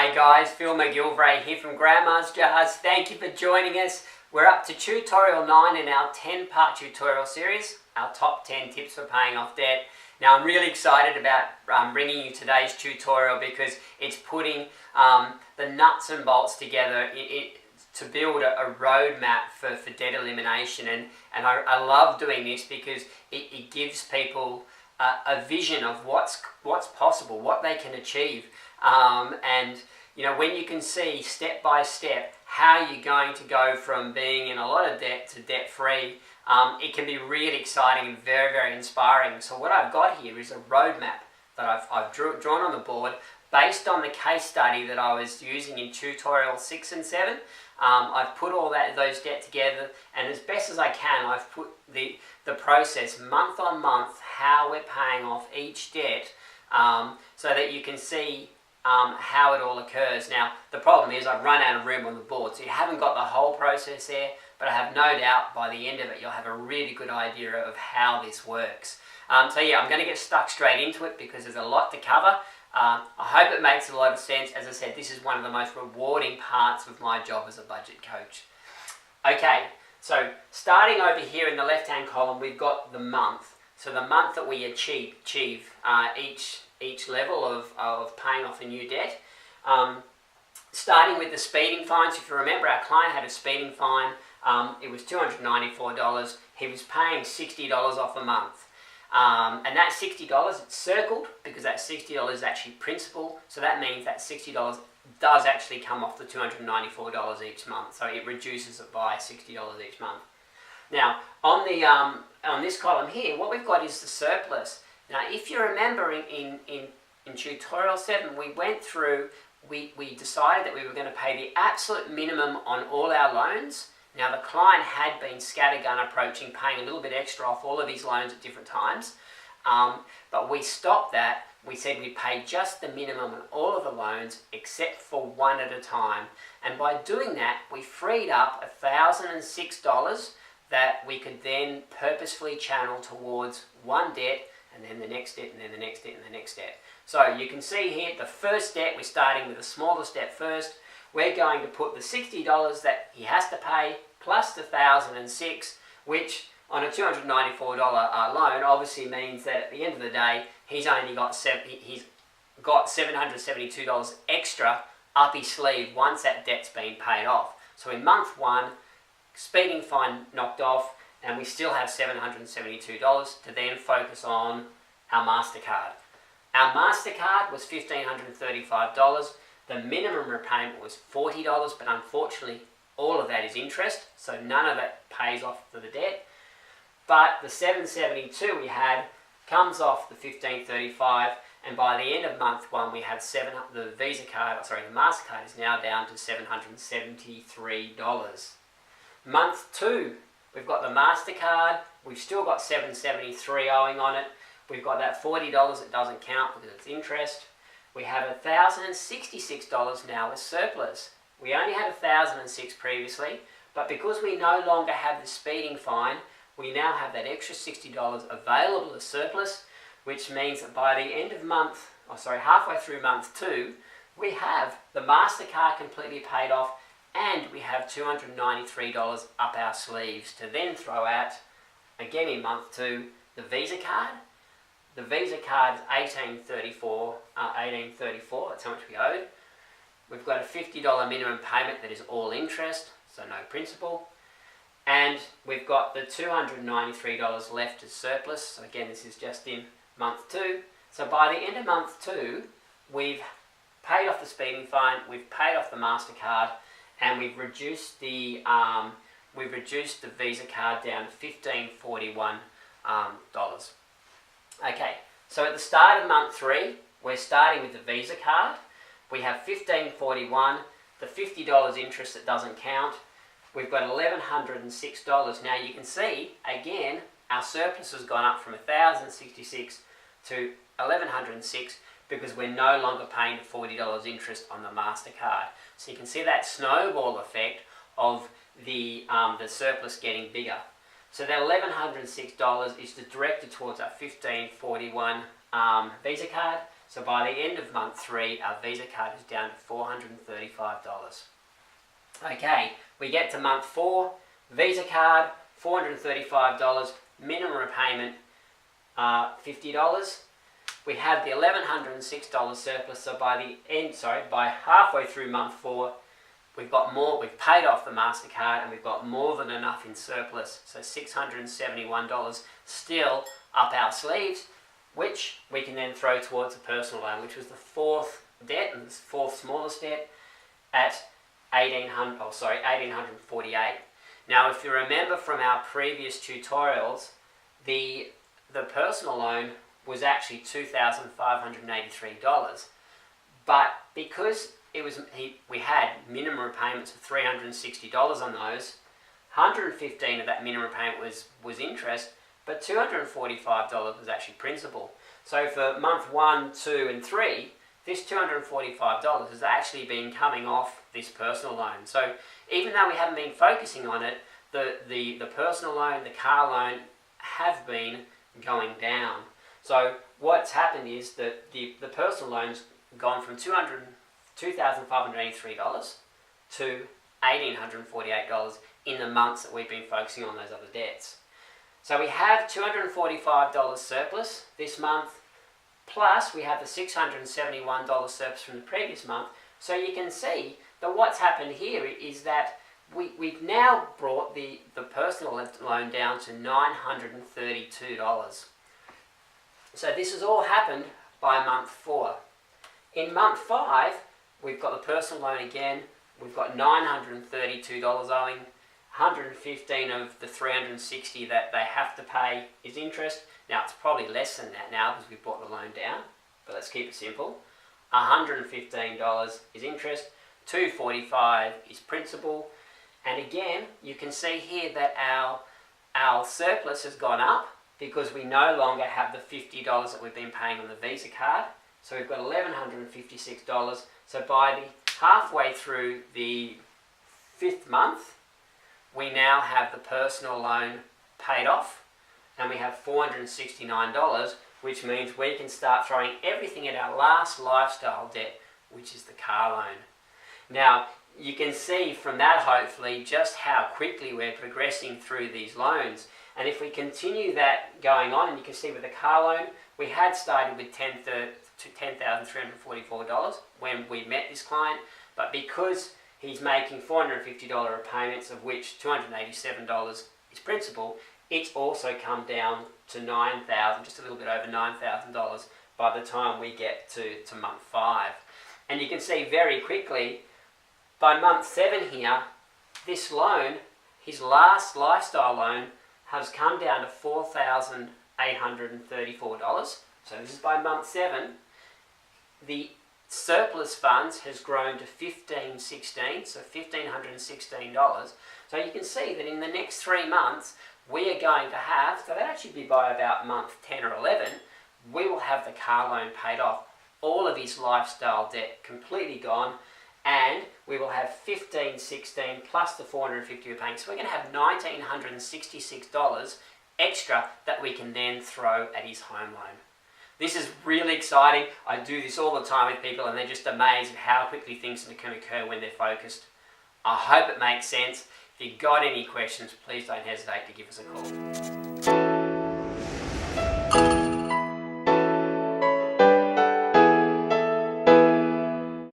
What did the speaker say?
G'day guys, Phil McGilvray here from Grandma's Jars. Thank you for joining us. We're up to tutorial 9 in our 10-part tutorial series, our top 10 tips for paying off debt. Now I'm really excited about bringing you today's tutorial because it's putting the nuts and bolts together to build a roadmap for debt elimination, and I love doing this because it gives people a vision of what's possible, what they can achieve. And you know, when you can see step by step how you're going to go from being in a lot of debt to debt free, it can be really exciting and very, very inspiring. So what I've got here is a roadmap that I've drawn on the board based on the case study that I was using in tutorial 6 and 7. I've put all those debt together, and as best as I can, I've put the process month on month, how we're paying off each debt, so that you can see how it all occurs. Now, the problem is I've run out of room on the board, so you haven't got the whole process there, but I have no doubt by the end of it, you'll have a really good idea of how this works. So yeah, I'm going to get stuck straight into it because there's a lot to cover. I hope it makes a lot of sense. As I said, this is one of the most rewarding parts of my job as a budget coach. Okay, so starting over here in the left-hand column, we've got the month. So the month that we achieve each level of paying off a new debt. Starting with the speeding fines, if you remember, our client had a speeding fine. It was $294. He was paying $60 off a month. And that $60, it's circled because that $60 is actually principal. So that means that $60 does actually come off the $294 each month. So it reduces it by $60 each month. Now, on this column here, what we've got is the surplus. Now, if you remember in tutorial 7, we went through, we decided that we were going to pay the absolute minimum on all our loans. Now, the client had been scattergun approaching, paying a little bit extra off all of his loans at different times. But we stopped that. We said we'd pay just the minimum on all of the loans except for one at a time. And by doing that, we freed up $1,006 that we could then purposefully channel towards one debt, and then the next debt, and then the next debt, and the next debt. So you can see here, the first debt, we're starting with the smallest debt first. We're going to put the $60 that he has to pay plus the $1,006, which on a $294 loan obviously means that at the end of the day, he's got $772 extra up his sleeve once that debt's been paid off. So in month 1, speeding fine knocked off, and we still have $772 to then focus on our MasterCard. Our MasterCard was $1,535. The minimum repayment was $40, but unfortunately all of that is interest, so none of it pays off for the debt. But the $772 we had comes off the $1,535, and by the end of month 1 we had the MasterCard is now down to $773. Month 2, we've got the MasterCard, we've still got $773 owing on it. We've got that $40 that doesn't count because it's interest. We have $1,066 now as surplus. We only had $1,006 previously, but because we no longer have the speeding fine, we now have that extra $60 available as surplus, which means that by the end of halfway through month 2, we have the MasterCard completely paid off, and we have $293 up our sleeves to then throw out, again in month 2, the Visa card. The Visa card is $1834, that's how much we owed. We've got a $50 minimum payment that is all interest, so no principal. And we've got the $293 left as surplus, so again this is just in month 2. So by the end of month 2, we've paid off the speeding fine, we've paid off the MasterCard, and we've reduced the Visa card down to $1,541. Okay, so at the start of month 3, we're starting with the Visa card. We have $1,541, the $50 interest that doesn't count. We've got $1,106. Now you can see, again, our surplus has gone up from $1,066 to $1,106 because we're no longer paying the $40 interest on the MasterCard. So you can see that snowball effect of the surplus getting bigger. So that $1,106 is directed towards our $1,541 Visa card. So by the end of month 3, our Visa card is down to $435. Okay, we get to month 4, Visa card, $435, minimum repayment, $50. We have the $1,106 surplus, so by halfway through month 4, we've paid off the MasterCard and we've got more than enough in surplus, so $671 still up our sleeves, which we can then throw towards a personal loan, which was the fourth debt, and the fourth smallest debt, at $1,848. Now, if you remember from our previous tutorials, the personal loan was actually $2,583, but because we had minimum repayments of $360 on those, $115 of that minimum repayment was interest, but $245 was actually principal. So for month 1, 2, and 3, this $245 has actually been coming off this personal loan. So even though we haven't been focusing on it, the personal loan, the car loan have been going down. So what's happened is that the personal loan's gone from $2,583 to $1,848 in the months that we've been focusing on those other debts. So we have $245 surplus this month, plus we have the $671 surplus from the previous month. So you can see that what's happened here is that we've now brought the personal loan down to $932. So this has all happened by month 4. In month 5, we've got the personal loan again. We've got $932 owing. $115 of the $360 that they have to pay is interest. Now it's probably less than that now because we brought the loan down, but let's keep it simple. $115 is interest, $245 is principal, and again you can see here that our surplus has gone up because we no longer have the $50 that we've been paying on the Visa card. So we've got $1,156. So by the halfway through the 5th month, we now have the personal loan paid off and we have $469, which means we can start throwing everything at our last lifestyle debt, which is the car loan. Now, you can see from that hopefully just how quickly we're progressing through these loans. And if we continue that going on, and you can see with the car loan, we had started with $10,344 when we met this client, but because he's making $450 repayments, of which $287 is principal, it's also come down to $9,000, just a little bit over $9,000 by the time we get to month 5. And you can see very quickly, by month 7 here, this loan, his last lifestyle loan, has come down to $4,834. So this is by month 7. The surplus funds has grown to $1,516, so $1,516. So you can see that in the next 3 months, we are going to have, so that'll actually be by about month 10 or 11, we will have the car loan paid off, all of his lifestyle debt completely gone, and we will have $1,516 plus the $450 we're paying. So we're going to have $1,966 extra that we can then throw at his home loan. This is really exciting. I do this all the time with people and they're just amazed at how quickly things can occur when they're focused. I hope it makes sense. If you've got any questions, please don't hesitate to give us a call.